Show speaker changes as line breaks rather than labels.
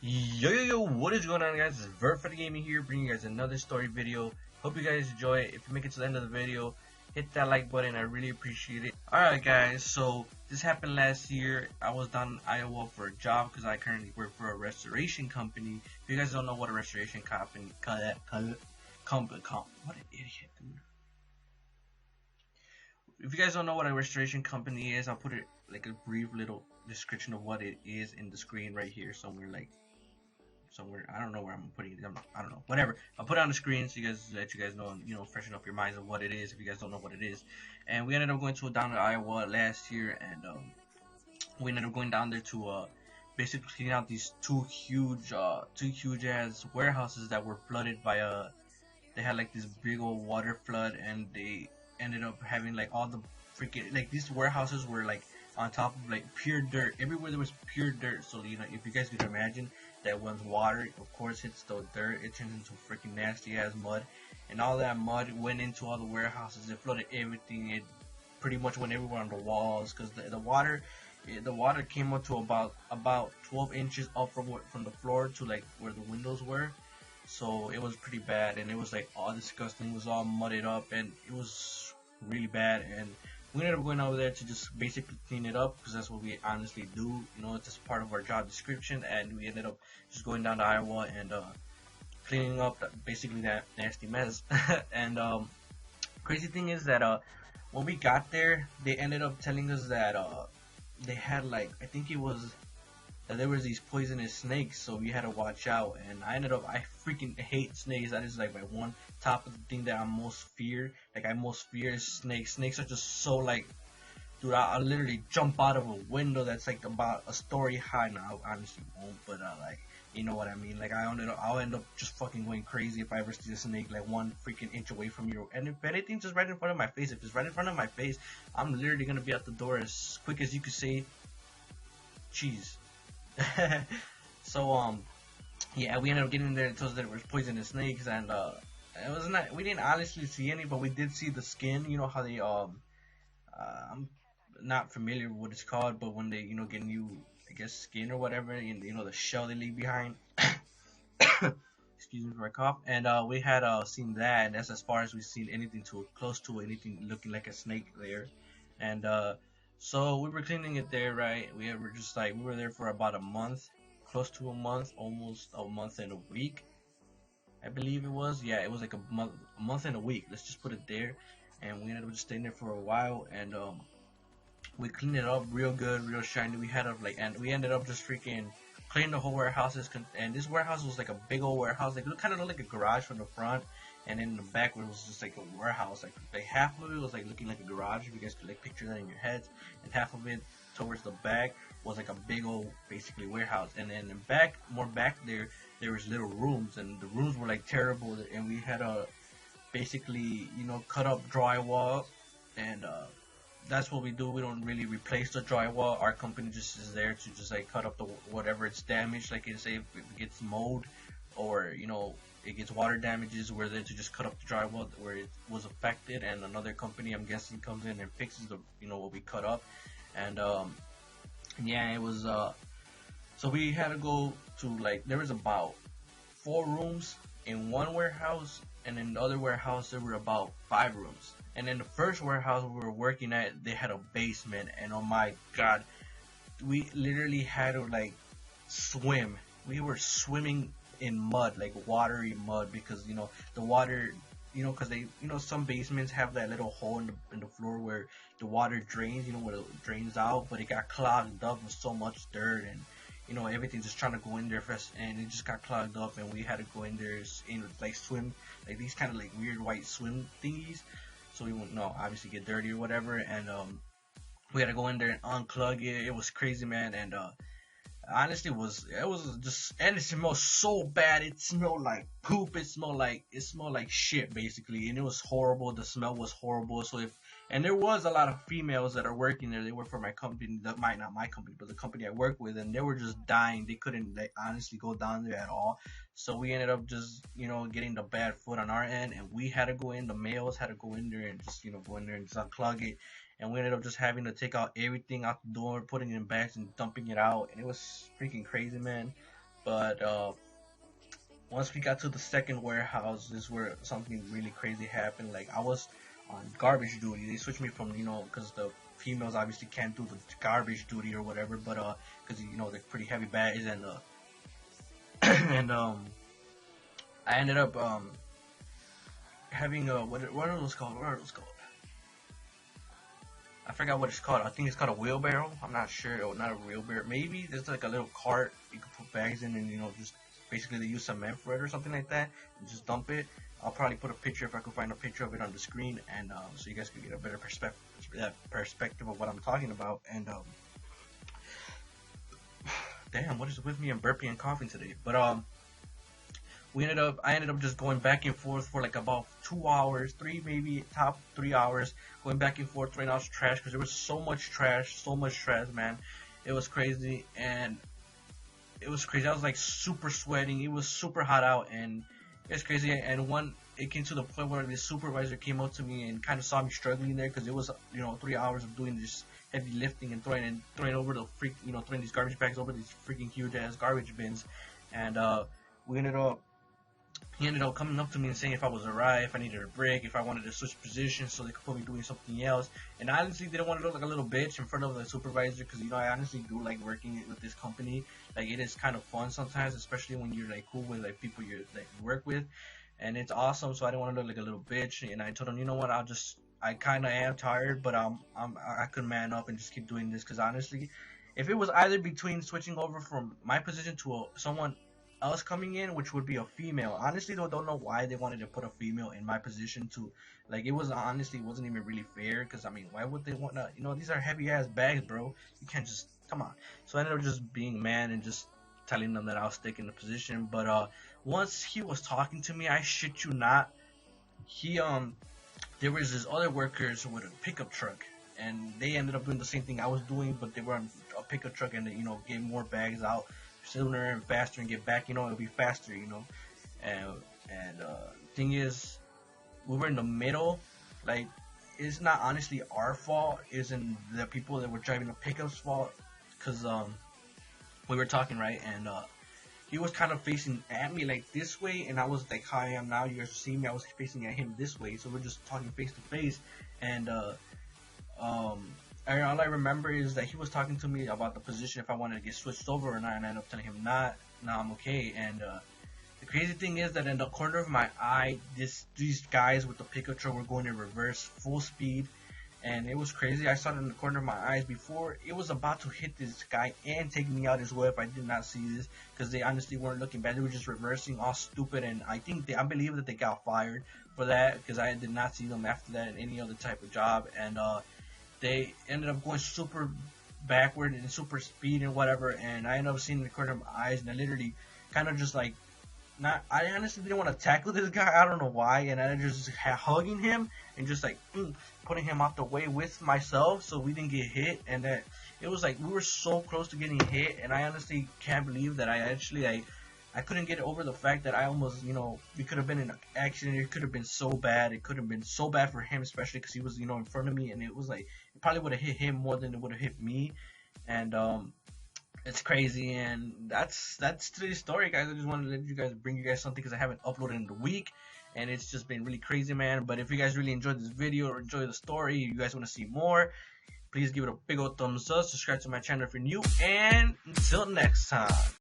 Yo, what is going on, guys? It's Vert for the Gaming here, bringing you guys another story video. Hope you guys enjoy it. If you make it to the end of the video, hit that like button. I really appreciate it. Alright, guys, so this happened last year. I was down in Iowa for a job because I currently work for a restoration company. If you guys don't know what a restoration company, what an idiot, dude. If you guys don't know what a restoration company is, I'll put it like a brief little description of what it is in the screen right here somewhere. I don't know where I'm putting it. I don't know. Whatever. I'll put it on the screen so you guys let you guys know, freshen up your minds of what it is if you guys don't know what it is. And we ended up going down to Iowa last year, and we ended up going down there to basically clean out these two huge ass warehouses that were flooded by they had like this big old water flood, and they ended up having like all the freaking, like, these warehouses were like on top of like pure dirt. Everywhere there was pure dirt. So if you guys could imagine that when water of course hits the dirt, it turns into freaking nasty ass mud, and all that mud went into all the warehouses. It flooded everything. It pretty much went everywhere on the walls, because the water came up to about 12 inches up from the floor to like where the windows were. So it was pretty bad, and it was like all disgusting. It was all mudded up, and it was really bad. And we ended up going over there to just basically clean it up, because that's what we honestly do. It's just part of our job description. And we ended up just going down to Iowa and cleaning up basically that nasty mess. And crazy thing is that when we got there, they ended up telling us that they had, like, I think it was that there was these poisonous snakes, so we had to watch out. And I freaking hate snakes. That is like my one top of the thing that I most fear. Like, I most fear is snakes. Snakes are just so, like, dude, I'll literally jump out of a window that's like about a story high. Now I honestly won't, but like, you know what I mean. Like, I'll end up just fucking going crazy if I ever see a snake like 1 freaking inch away from you. And if anything, just right in front of my face. If it's right in front of my face, I'm literally gonna be at the door as quick as you could say cheese. So yeah, we ended up getting there. It told us that it was poisonous snakes, and it was not. We didn't honestly see any, but we did see the skin. You know how they I'm not familiar with what it's called, but when they get new, I guess, skin or whatever, and the shell they leave behind. Excuse me for my cough. And we had seen that, and that's as far as we've seen anything close to anything looking like a snake there. And so we were cleaning it there, right? We were there for about a month, close to a month, almost a month and a week, I believe it was. Yeah, it was like a month and a week. Let's just put it there. And we ended up just staying there for a while, and we cleaned it up real good, real shiny. And we ended up just freaking cleaning the whole warehouses. And this warehouse was like a big old warehouse. Like, it kind of looked like a garage from the front, and in the back it was just like a warehouse. Like half of it was like looking like a garage, if you guys could like picture that in your heads, and half of it towards the back was like a big old basically warehouse. And then in more back there was little rooms, and the rooms were like terrible. And we had basically cut up drywall, and that's what we do. We don't really replace the drywall. Our company just is there to just like cut up whatever it's damaged. Like, say if it gets mold, or it gets water damages, we're there to just cut up the drywall where it was affected, and another company, I'm guessing, comes in and fixes the what we cut up. And yeah, it was so we had to go to, like, there was about 4 rooms in one warehouse, and in the other warehouse there were about 5 rooms. And in the first warehouse we were working at, they had a basement, and oh my god, we literally had to like swim. We were swimming in mud, like watery mud, because the water, because they, some basements have that little hole in the floor where the water drains, where it drains out, but it got clogged up with so much dirt, and everything's just trying to go in there first, and it just got clogged up, and we had to go in there and like swim, like these kind of like weird white swim thingies, so we wouldn't obviously get dirty or whatever. And we had to go in there and unclog it. It was crazy, man. And honestly, it was just, and it smelled so bad. It smelled like poop. It smelled like shit, basically, and it was horrible. The smell was horrible. So if And there was a lot of females that are working there. They work for my company, that might not my company, but the company I work with, and they were just dying. They couldn't like honestly go down there at all. So we ended up just getting the bad foot on our end, and we had to go in. The males had to go in there and just go in there and just unclog it. And we ended up just having to take out everything out the door, putting it in bags and dumping it out, and it was freaking crazy, man. But once we got to the second warehouse, this is where something really crazy happened. Like, I was on garbage duty. They switched me from, because the females obviously can't do the garbage duty or whatever, but because they're pretty heavy bags, and and I ended up having what are those called? What are those called? I forgot what it's called. I think it's called a wheelbarrow. I'm not sure. Or not a wheelbarrow. Maybe there's like a little cart you can put bags in, and just basically they use cement for it or something like that, and just dump it. I'll probably put a picture if I can find a picture of it on the screen, and so you guys can get a better perspective of what I'm talking about. And damn, what is with me and burping and coughing today? But I ended up just going back and forth for like about 2 hours, maybe top 3 hours, going back and forth throwing out trash because there was so much trash, man. It was crazy, and it was crazy. I was like super sweating. It was super hot out, and it's crazy. And it came to the point where the supervisor came up to me and kind of saw me struggling there because it was 3 hours of doing this heavy lifting and throwing over the throwing these garbage bags over these freaking huge ass garbage bins, and he ended up coming up to me and saying if I was alright, if I needed a break, if I wanted to switch positions so they could put me doing something else. And I honestly didn't want to look like a little bitch in front of the supervisor because I honestly do like working with this company. Like, it is kind of fun sometimes, especially when you're like cool with like people you work with, and it's awesome. So I didn't want to look like a little bitch, and I told him, you know what, I kind of am tired, but I could man up and just keep doing this because honestly, if it was either between switching over from my position to someone else coming in, which would be a female. Honestly, though, don't know why they wanted to put a female in my position to, like, it was honestly wasn't even really fair. Because I mean, why would they want to? These are heavy ass bags, bro. You can't just come on. So I ended up just being man and just telling them that I'll stick in the position. But once he was talking to me, I shit you not, he there was this other workers with a pickup truck, and they ended up doing the same thing I was doing, but they were on a pickup truck and they, get more bags out sooner and faster and get back, it'll be faster, and thing is, we were in the middle. Like, it's not honestly our fault, it's in the people that were driving the pickup's fault, because we were talking, right, and he was kind of facing at me like this way, and I was like how I am now. You guys see me, I was facing at him this way, so we're just talking face to face, and all I remember is that he was talking to me about the position if I wanted to get switched over or not, and I ended up telling him not. No, I'm okay. And the crazy thing is that in the corner of my eye, these guys with the pickup truck were going in reverse, full speed, and it was crazy. I saw it in the corner of my eyes before it was about to hit this guy and take me out as well if I did not see this, because they honestly weren't looking bad. They were just reversing all stupid, and I believe that they got fired for that because I did not see them after that in any other type of job, and they ended up going super backward and super speed and whatever, and I ended up seeing the corner of my eyes, and I literally kind of just like, I honestly didn't want to tackle this guy, I don't know why, and I just hugging him and just like putting him out the way with myself so we didn't get hit, and that it was like we were so close to getting hit, and I honestly can't believe that I couldn't get over the fact that I almost, we could have been in an accident. It could have been so bad. It could have been so bad for him, especially because he was, in front of me, and it was like it probably would have hit him more than it would have hit me. And it's crazy, and that's today's story, guys. I just wanted to bring you guys something because I haven't uploaded in a week, and it's just been really crazy, man. But if you guys really enjoyed this video or enjoy the story, you guys want to see more, please give it a big old thumbs up. Subscribe to my channel if you're new, and until next time.